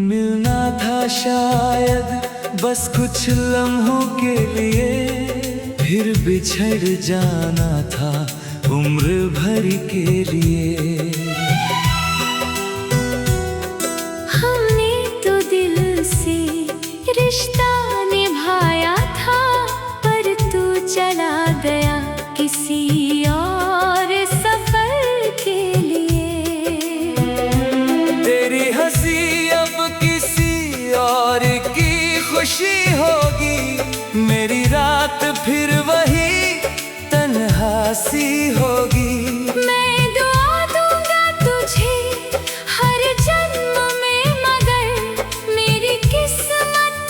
मिलना था शायद बस कुछ लम्हों के लिए, फिर बिछड़ जाना था उम्र भर के लिए। हमने तो दिल से रिश्ता निभाया था, पर तू चला गया किसी और सफर के लिए। तेरी हंसी अब किसी और की खुशी होगी, मेरी रात फिर वही तन्हासी होगी। मैं दुआ दूंगा तुझे हर जन्म में, मगर मेरी किस्मत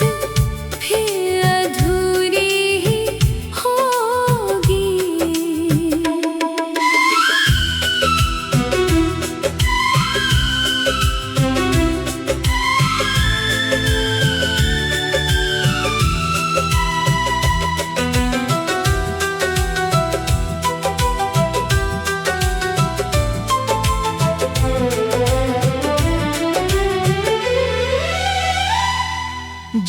फिर अधूरी ही होगी।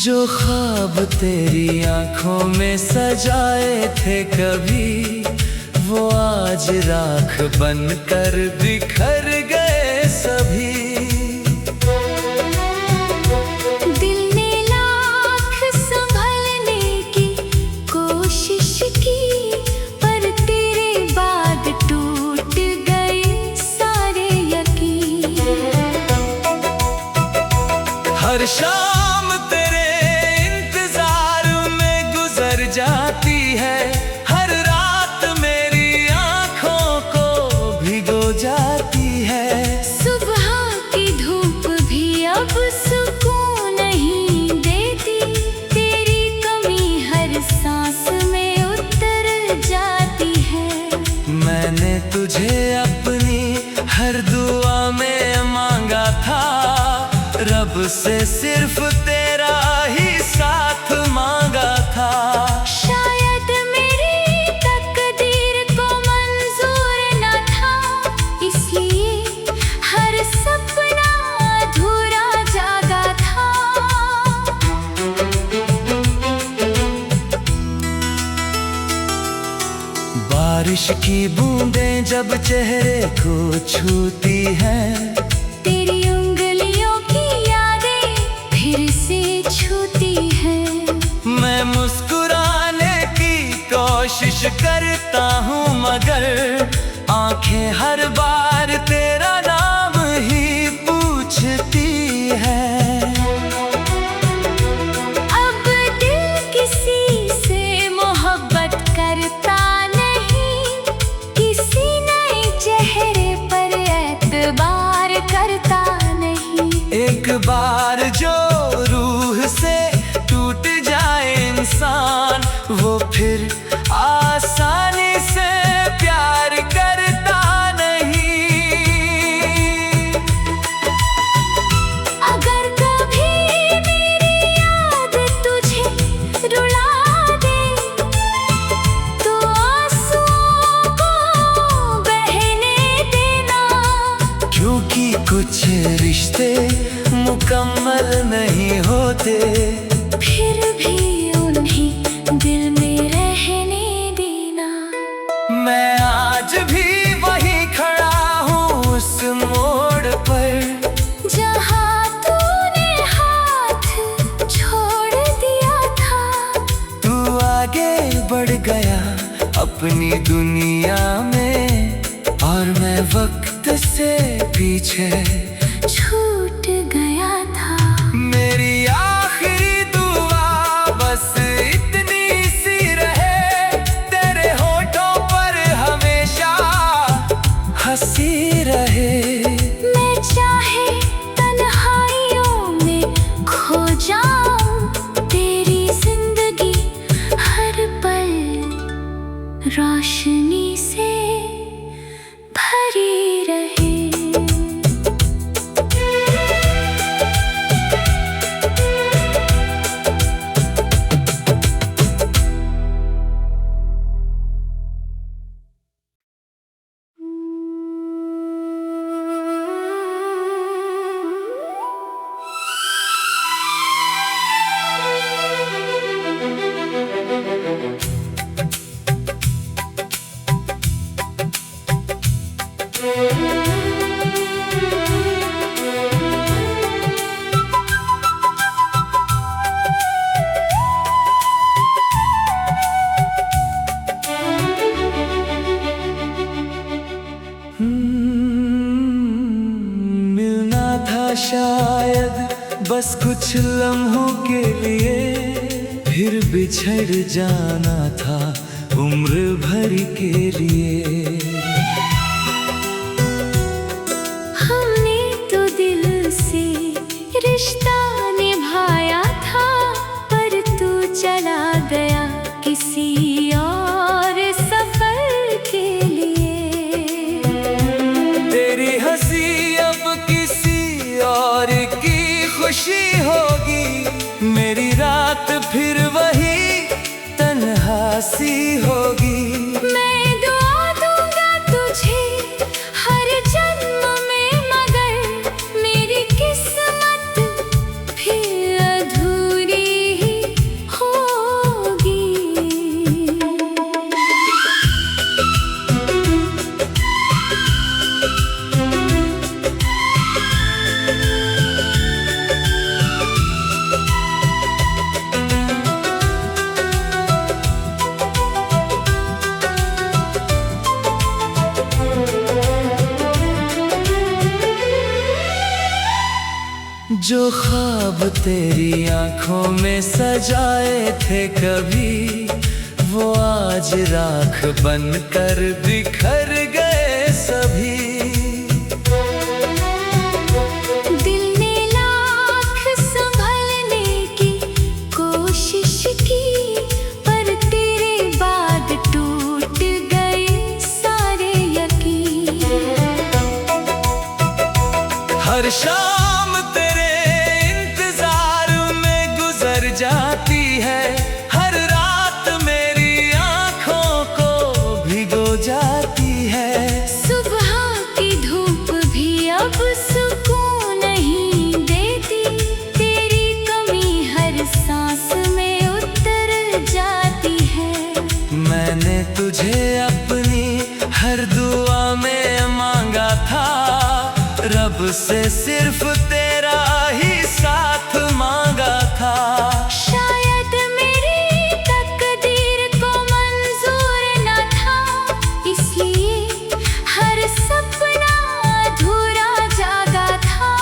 जो ख्वाब तेरी आंखों में सजाए थे कभी, वो आज राख बनकर बिखर गए सभी। दिल ने लाख संभलने की कोशिश की, पर तेरे बाद टूट गए सारे यकीन। हर शाम तेरे इंतजार में गुजर जाती है, हर रात मेरी आंखों को भिगो जाती है। सुबह की धूप भी अब सुकून नहीं देती, तेरी कमी हर सांस में उतर जाती है। मैंने तुझे अपनी हर दुआ में मांगा था, रब से सिर्फ तेरा ही साथ मांगा था। शायद मेरी तकदीर को मंजूर न था, इसलिए हर सपना अधूरा जागा था। बारिश की बूंदें जब चेहरे को छूती हैं, तेरी उंगलियों की यादें फिर से छूती हैं। मैं मुस्कुराने की कोशिश करता हूँ, मगर आंखें हर बार तेरा नाम ही पूछती है। अब दिल किसी से मोहब्बत करता नहीं, किसी नए चेहरे पर एतबार करता नहीं। एक बार जो रूह से टूट जाए इंसान, वो फिर आसानी से प्यार करता नहीं। अगर कभी मेरी याद तुझे रुला दे, तो आंसुओं को बहने देना। क्योंकि कुछ रिश्ते मुकम्मल नहीं होते, फिर भी उन्हें दिल में रहने देना। मैं आज भी वहीं खड़ा हूँ उस मोड़ पर, जहाँ तूने हाथ छोड़ दिया था। तू आगे बढ़ गया अपनी दुनिया में, और मैं वक्त से पीछे छूट गया था। मेरी आखिरी दुआ बस इतनी सी रहे, तेरे होठों पर हमेशा हंसी रहे। मैं चाहे तन्हाइयों में खो जाऊं, तेरी जिंदगी हर पल रोशनी से भरी रहे। शायद बस कुछ लम्हों के लिए, फिर बिछड़ जाना था उम्र भर के लिए। हमने तो दिल से रिश्ता निभाया था, पर तू चला गया किसी और सफर के लिए। तेरी हंसी अब किसी और की खुशी होगी, मेरी रात फिर वही तन्हा सी होगी। मैं दुआ दूंगा तुझे हर जन्म में, मगर मेरी किस्मत फिर अधूरी ही होगी। जो ख्वाब तेरी आंखों में सजाए थे कभी, वो आज राख बनकर बिखर गए सभी। दिल ने लाख संभलने की कोशिश की, पर तेरे बाद टूट गए सारे यकीन। हर शाम तेरे इंतजार में गुजर जाती है, हर रात मेरी आंखों को भिगो जाती है। सुबह की धूप भी अब सुकून नहीं देती, तेरी कमी हर सांस में उतर जाती है। मैंने तुझे अपनी हर दुआ में मांगा था, रब से सिर्फ तेरा ही साथ मांगा था। शायद मेरी तकदीर को मंजूर न था, इसलिए हर सपना अधूरा जागा था।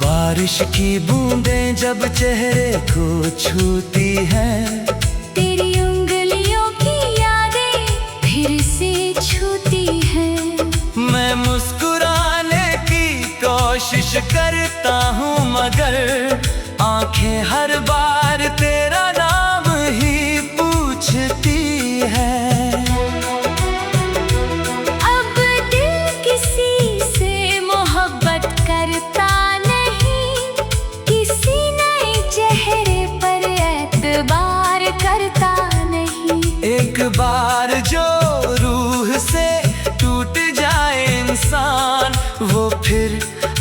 बारिश की बूंदें जब चेहरे को छूती हैं, तेरी उंगलियों की यादें फिर से छूती हैं। मैं मुस्कुराने की कोशिश करता हूँ, मगर आंखें हर बार तेरा नाम ही पूछती है। अब दिल किसी से मोहब्बत करता नहीं, किसी नए चेहरे पर एतबार करता नहीं। एक बार जो रूह से टूट जाए इंसान, वो फिर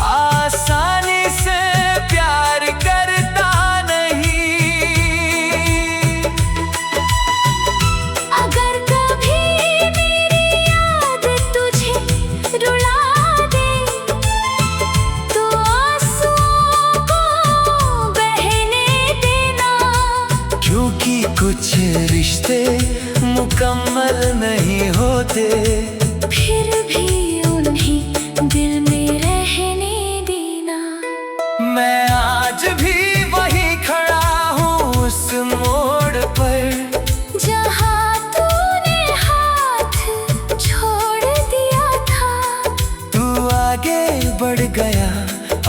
आसानी से प्यार करता नहीं। अगर कभी मेरी याद तुझे रुला दे, तो आंसुओं को बहने देना, क्योंकि कुछ रिश्ते मुकम्मल नहीं होते, फिर भी उन्हें दिल में रहने देना। मैं आज भी वहीं खड़ा हूँ उस मोड़ पर, जहाँ तूने हाथ छोड़ दिया था। तू आगे बढ़ गया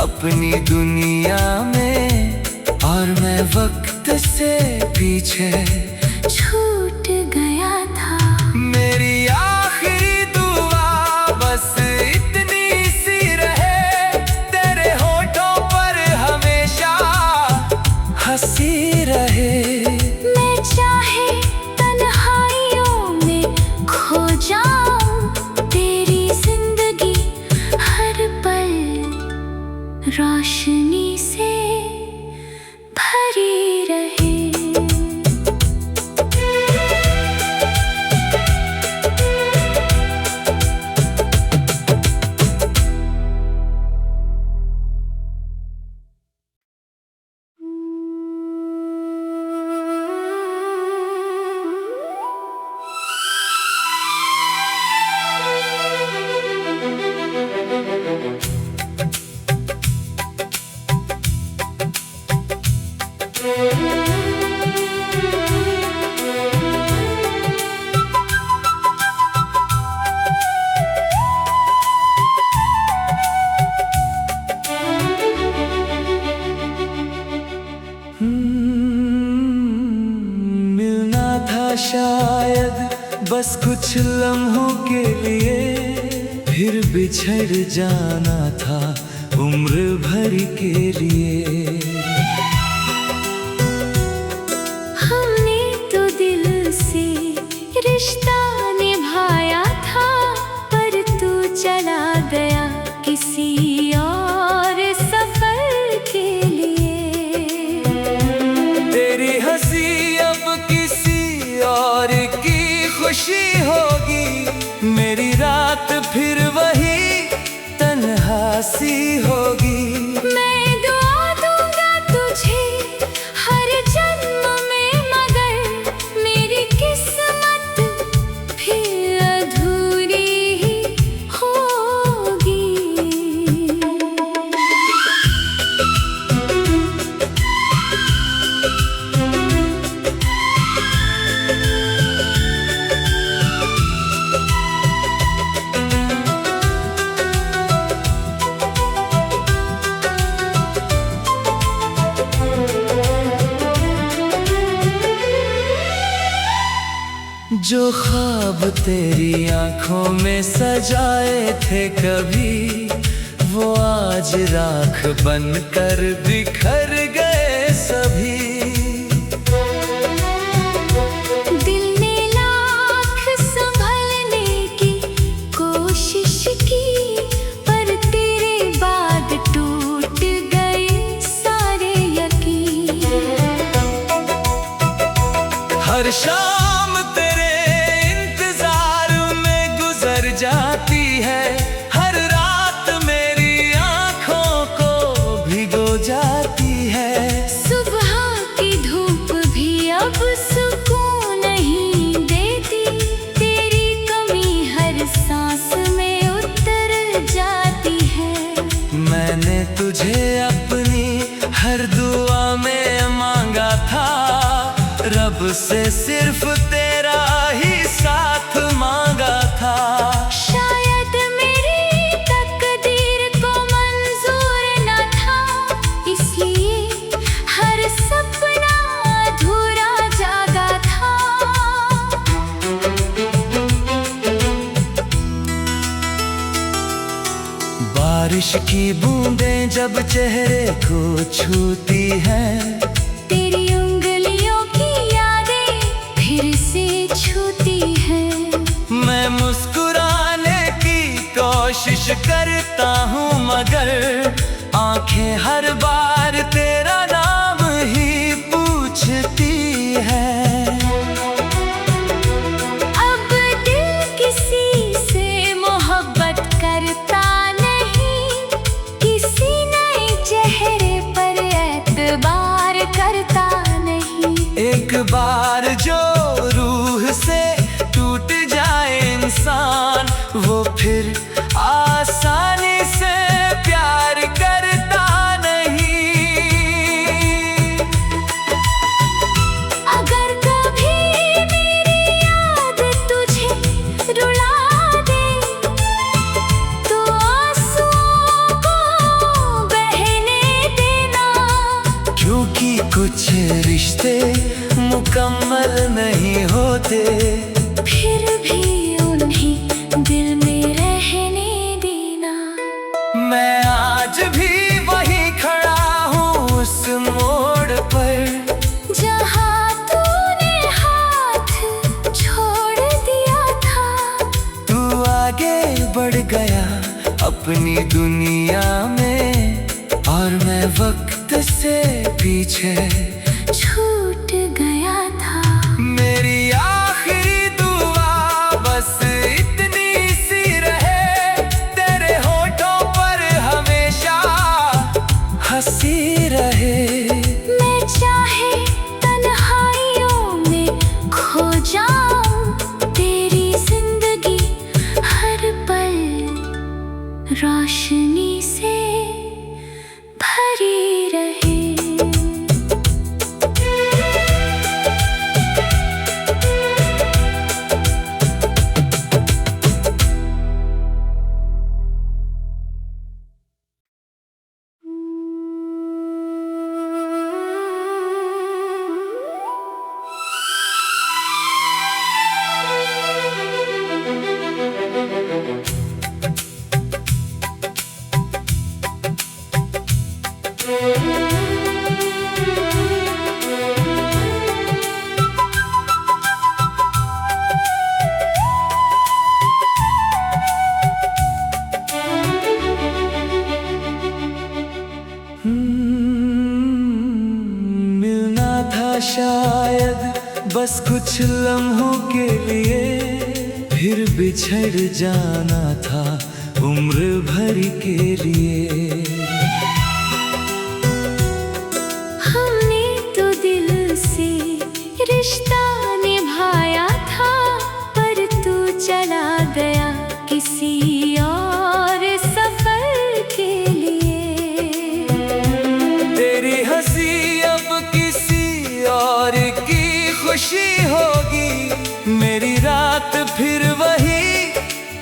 अपनी दुनिया में, और मैं वक्त से पीछे छूट गया था। मेरी आखिरी दुआ बस इतनी सी रहे, तेरे होठों पर हमेशा हंसी रहे। मैं चाहे तन्हाइयों में खो जाऊं, तेरी जिंदगी हर पल रोशनी से भरी रहे। शायद बस कुछ लम्हों के लिए, फिर बिछड़ जाना था उम्र भर के लिए। हमने तो दिल से रिश्ता निभाया था, पर तू चला गया किसी और सफर के लिए। तेरी हंसी अब किसी और की खुशी होगी, मेरी रात फिर वही तन्हासी होगी। मैं दुआ दूंगा तुझे हर जन्म में, मगर मेरी किस्मत फिर अधूरी ही होगी। जो ख्वाब तेरी आंखों में सजाए थे कभी, वो आज राख बनकर बिखर गए सभी। दिल ने लाख संभलने की कोशिश की, पर तेरे बाद टूट गए सारे यकीन। हर शाम तेरे इंतजार में गुजर जाती है, हर रात मेरी आंखों को भिगो जाती है। सुबह की धूप भी अब सुकून नहीं देती, तेरी कमी हर सांस में उतर जाती है। मैंने तुझे अपनी हर दुआ में मांगा था, रब से सिर्फ तेरा ही साथ मांगा था। शायद मेरी तकदीर को मंजूर न था, इसलिए हर सपना अधूरा जागा था। बारिश की बूंदें जब चेहरे को छूती हैं, तेरी उंगलियों की यादें फिर से छूती हैं। मैं मुस्कुराने की कोशिश करता हूँ, मगर आंखें हर बार तेरा नाम ही पूछती है। अब दिल किसी से मोहब्बत करता नहीं, किसी नए चेहरे पर एतबार करता नहीं। एक बार जो रूह से टूट जाए इंसान, वो फिर आसानी से प्यार करता नहीं। अगर कभी मेरी याद तुझे रुला दे, तो आंसुओं को बहने देना। क्योंकि कुछ रिश्ते मुकम्मल नहीं होते, फिर भी उन्हें दिल में रहने देना। मैं आज भी वहीं खड़ा हूँ उस मोड़ पर, जहाँ तूने हाथ छोड़ दिया था। तू आगे बढ़ गया अपनी दुनिया में, और मैं वक्त से पीछे छूट गया था। मेरी आखिरी दुआ बस इतनी सी रहे, तेरे होठों पर हमेशा हंसी रहे। मैं चाहे तन्हाइयों में खो जाऊं, तेरी जिंदगी हर पल रोशनी से भरी रहे। कुछ लम्हों के लिए फिर बिछड़ जाना था उम्र भर के लिए। हमने तो दिल से रिश्ता निभाया था, पर तू चला गया किसी और सफर के लिए। तेरी हंसी अब किसी और की खुशी होगी, मेरी रात फिर वही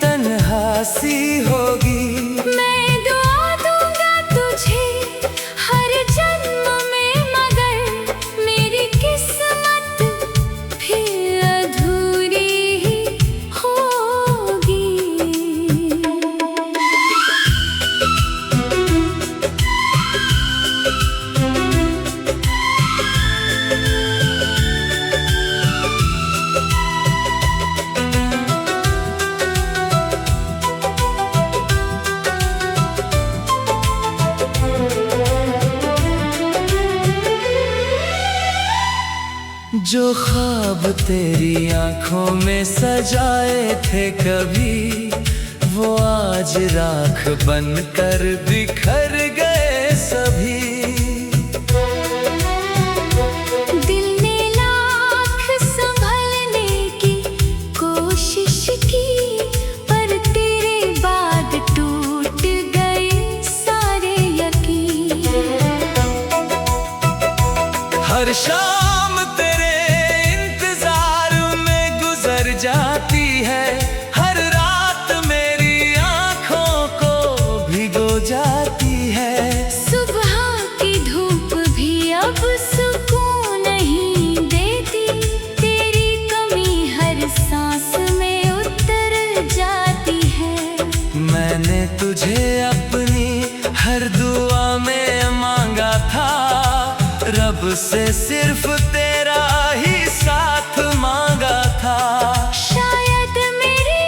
तन्हा सी होगी। मैं दुआ दूंगा तुझे हर जन्म में, मगर मेरी किस्मत फिर अधूरी ही होगी। जो ख्वाब तेरी आंखों में सजाए थे कभी, वो आज राख बनकर बिखर गए सभी। दिल ने लाख संभलने की कोशिश की, पर तेरे बाद टूट गए सारे यकीन। हर शाम तेरे इंतजार में गुजर जाती है, हर रात मेरी आंखों को भिगो जाती है। सुबह की धूप भी अब सुकून नहीं देती, तेरी कमी हर सांस में उतर जाती है। मैंने तुझे अपनी हर दुआ में मांगा था, रब से सिर्फ तेरा ही साथ मांगा था। शायद मेरी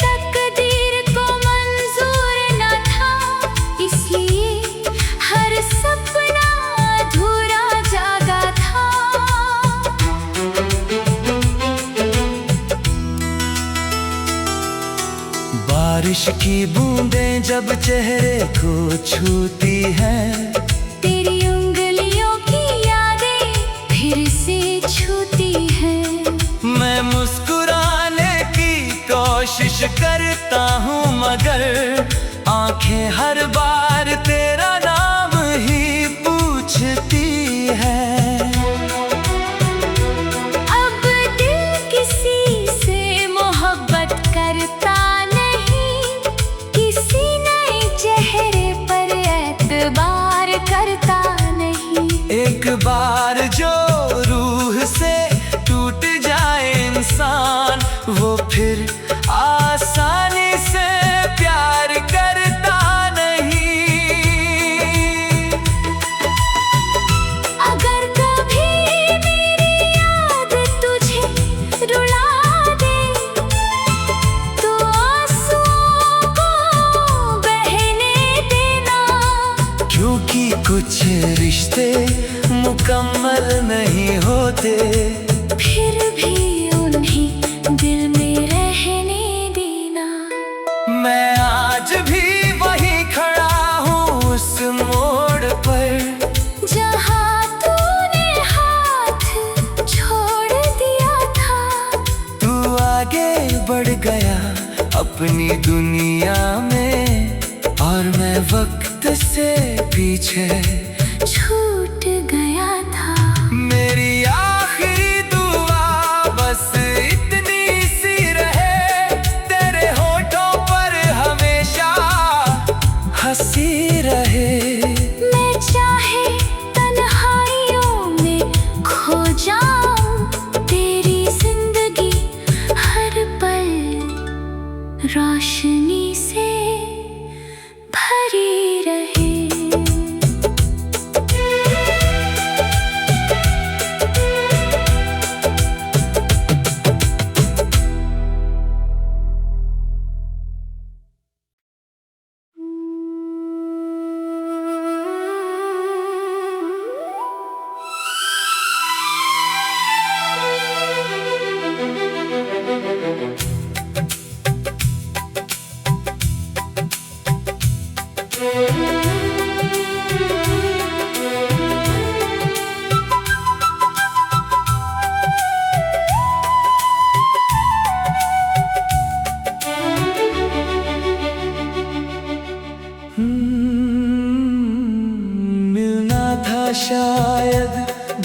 तकदीर को मंजूर न था, इसलिए हर सपना अधूरा जागा था। बारिश की बूंदें जब चेहरे को छूती हैं, तेरी उंगलियों की यादें फिर से छूती हैं। मैं मुस्कुराने की कोशिश करता हूँ, मगर आंखें हर बार तेरा नाम ही पूछती है। अब दिल किसी से मोहब्बत करता नहीं, किसी नए चेहरे पर एतबार करता नहीं। एक बार जो रूह से टूट जाए इंसान, वो फिर आसानी से प्यार करता नहीं। अगर कभी मेरी याद तुझे रुला दे, तो आंसुओं को बहने देना। क्योंकि कुछ रिश्ते मुकम्मल नहीं होते, फिर भी उन्हें दिल में रहने देना। मैं आज भी वहीं खड़ा हूँ उस मोड़ पर, जहाँ तूने हाथ छोड़ दिया था। तू आगे बढ़ गया अपनी दुनिया में, और मैं वक्त से पीछे छूट गया था। मेरी आखिरी दुआ बस इतनी सी रहे, तेरे होठों पर हमेशा हंसी रहे। मैं चाहे तन्हाइयों में खो जाऊं, तेरी जिंदगी हर पल रोशनी से भरी रहे।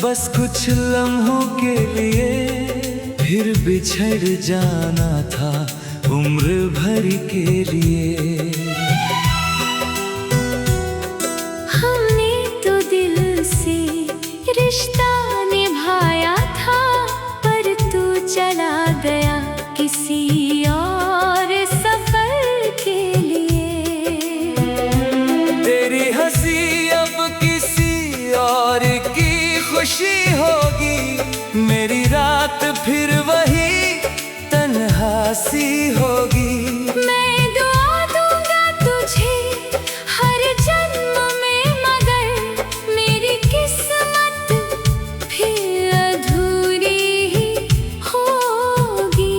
बस कुछ लम्हों के लिए फिर बिछड़ जाना था उम्र भर के लिए। हमने तो दिल से रिश्ता निभाया था, पर तू चला गया किसी और सफर के लिए। तेरी हंसी अब किसी और की खुशी होगी, मेरी रात फिर वही तन्हा सी होगी। मैं दुआ दूंगा तुझे हर जन्म में, मगर मेरी किस्मत फिर अधूरी ही होगी।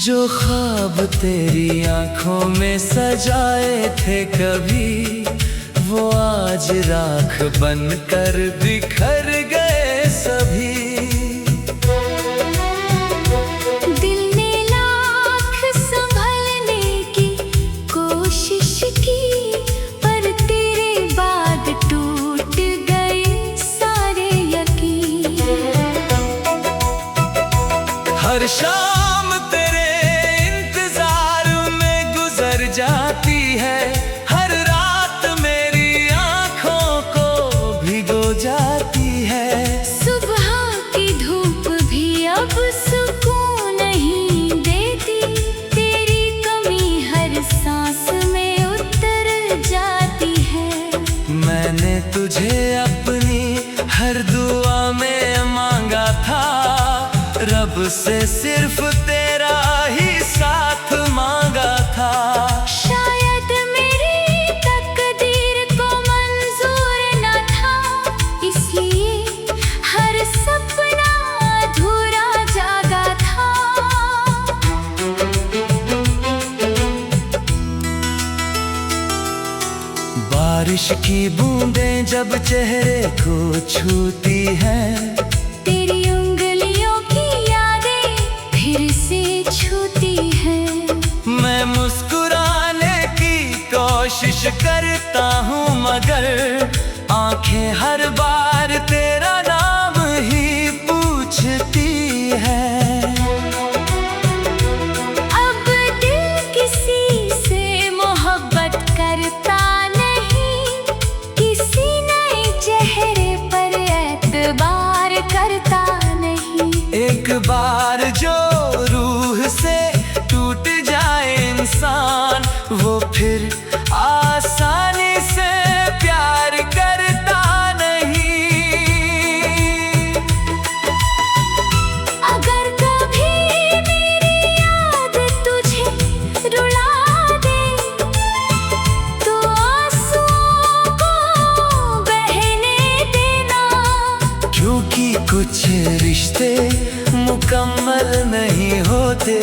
जो ख्वाब तेरी आंखों में सजाए थे कभी, वो आज राख बनकर बिखर गए सभी। दिल ने लाख संभलने की कोशिश की, पर तेरे बाद टूट गए सारे यकीन। हर शाम तेरे इंतजार में गुजर जाती है, हर रात मेरी आंखों को भिगो जाती है। सुबह की धूप भी अब सुकून नहीं देती, तेरी कमी हर सांस में उतर जाती है। मैंने तुझे अपनी हर दुआ में मांगा था, रब से सिर्फ तेरा ही साथ मांगा था। शायद मेरी तकदीर को मंजूर न था, इसलिए हर सपना अधूरा जागा था। बारिश की बूंदें जब चेहरे को छूती हैं, तेरी उंगलियों की यादें फिर से छूती हैं। मैं मुस्कुराने की कोशिश करता हूँ, मगर आंखें हर बार तेरा नाम ही पूछती है। अब दिल किसी से मोहब्बत करता नहीं, किसी नए चेहरे पर एतबार करता नहीं। एक बार जो रूह से टूट जाए इंसान, वो फिर आसानी से प्यार करता नहीं। अगर कभी मेरी याद तुझे रुला दे, तो आंसुओं को बहने देना। क्योंकि कुछ रिश्ते मुकम्मल नहीं होते,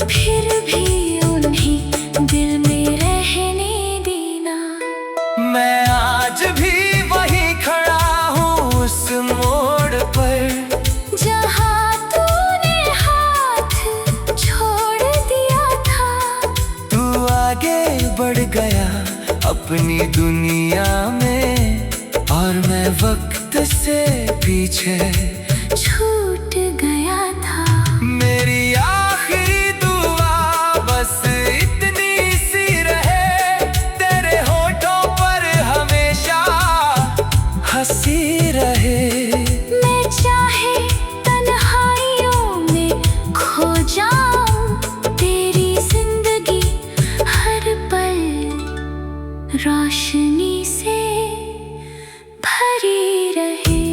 फिर भी उन्हें दिल में रहने देना। मैं आज भी वहीं खड़ा हूँ उस मोड़ पर, जहाँ तूने हाथ छोड़ दिया था। तू आगे बढ़ गया अपनी दुनिया में, और मैं वक्त से पीछे छूट गया था। मेरी आखिरी दुआ बस इतनी सी रहे, तेरे होठों पर हमेशा हंसी रहे। मैं चाहे तन्हाइयों में खो जाऊं, तेरी जिंदगी हर पल रोशनी से भरी रहे।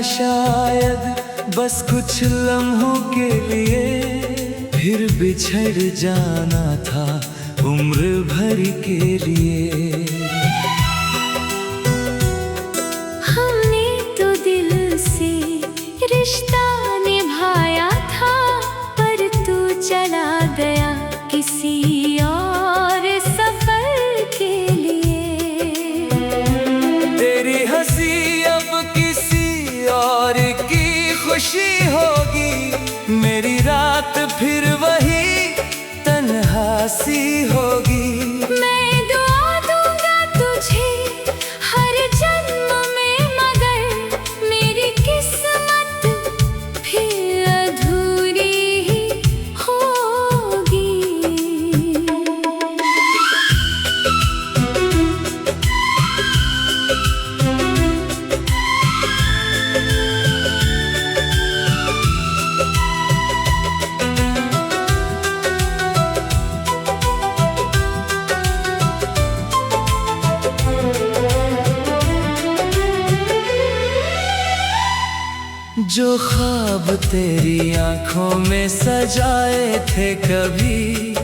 शायद बस कुछ लम्हों के लिए, फिर बिछड़ जाना था उम्र भर के लिए। हमने तो दिल से रिश्ता निभाया था, पर तू चला गया किसी और सफर के लिए। तेरी हंसी अब किसी और की खुशी होगी, मेरी रात फिर वही तन्हा सी होगी। मैं दुआ दूंगा तुझे हर जन्म में, मगर मेरी किस्मत फिर अधूरी ही होगी। जो ख्वाब तेरी आंखों में सजाए थे कभी,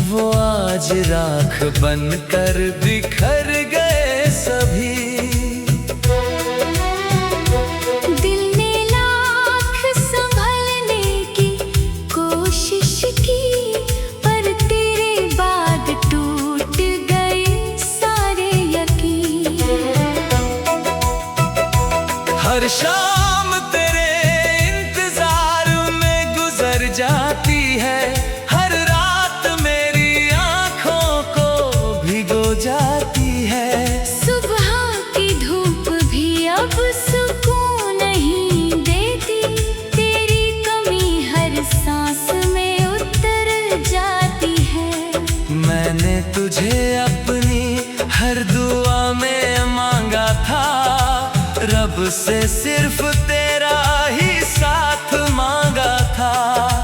वो आज राख बनकर बिखर गए सभी। दिल ने लाख संभलने की कोशिश की, पर तेरे बाद टूट गए सारे यकीन। हर शाम तेरे इंतजार में गुजर जाती है, हर रात मेरी आंखों को भिगो जाती है। सुबह की धूप भी अब सुकून नहीं देती, तेरी कमी हर सांस में उतर जाती है। मैंने तुझे अपनी हर दुआ में मांगा था, रब से सिर्फ तेरा ही साथ मांगा था।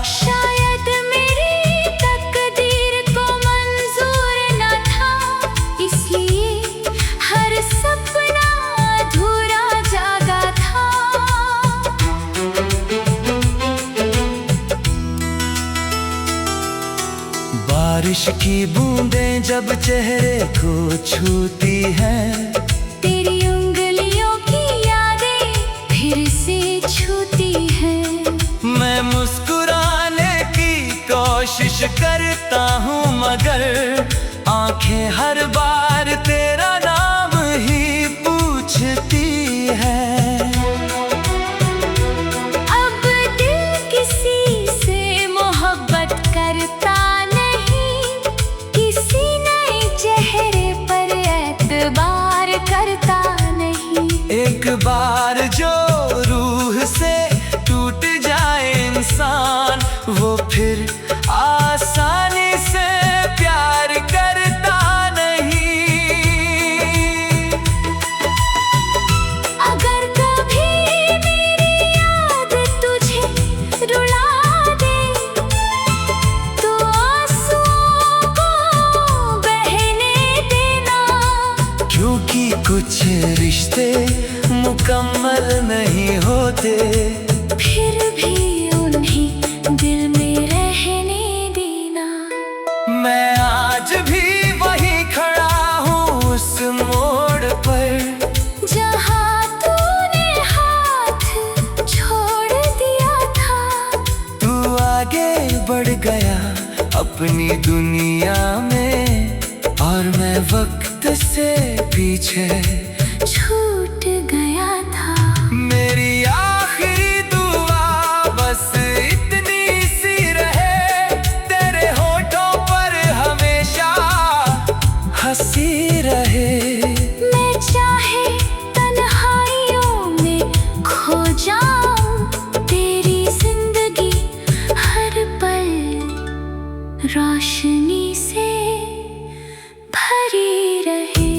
शायद मेरी तकदीर को मंजूर न था, इसलिए हर सपना अधूरा जागा था। बारिश की बूंदें जब चेहरे को छूती हैं, तेरी उंगलियों की यादें फिर से छूती हैं। मैं मुस्कुराने की कोशिश करता हूँ, मगर आंखें हर बार तेरा नाम ही पूछती है। अब दिल किसी से मोहब्बत करता नहीं, किसी नए चेहरे पर एतबार करता नहीं। एक बार जो रूह से टूट जाए इंसान, वो फिर आसानी से प्यार करता नहीं। अगर कभी मेरी याद तुझे रुला दे, तो आंसुओं को बहने देना। क्योंकि कुछ रिश्ते मुकम्मल नहीं होते, फिर भी उन्हें दिल में रहने देना। मैं आज भी वहीं खड़ा हूँ उस मोड़ पर, जहाँ तूने हाथ छोड़ दिया था। तू आगे बढ़ गया अपनी दुनिया में, और मैं वक्त से पीछे छूट गया था। मेरी आखिरी दुआ बस इतनी सी रहे, तेरे होठों पर हमेशा हंसी रहे। मैं चाहे तन्हाइयों में खो जाऊं, तेरी जिंदगी हर पल रोशनी से भरी रहे।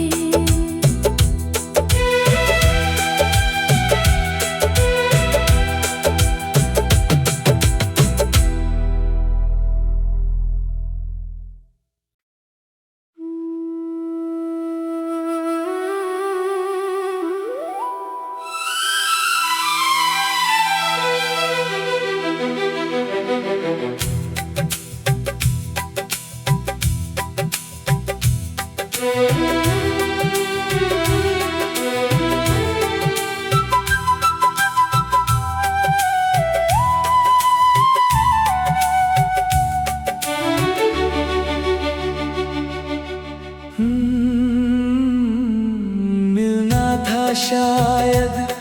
मिलना था शायद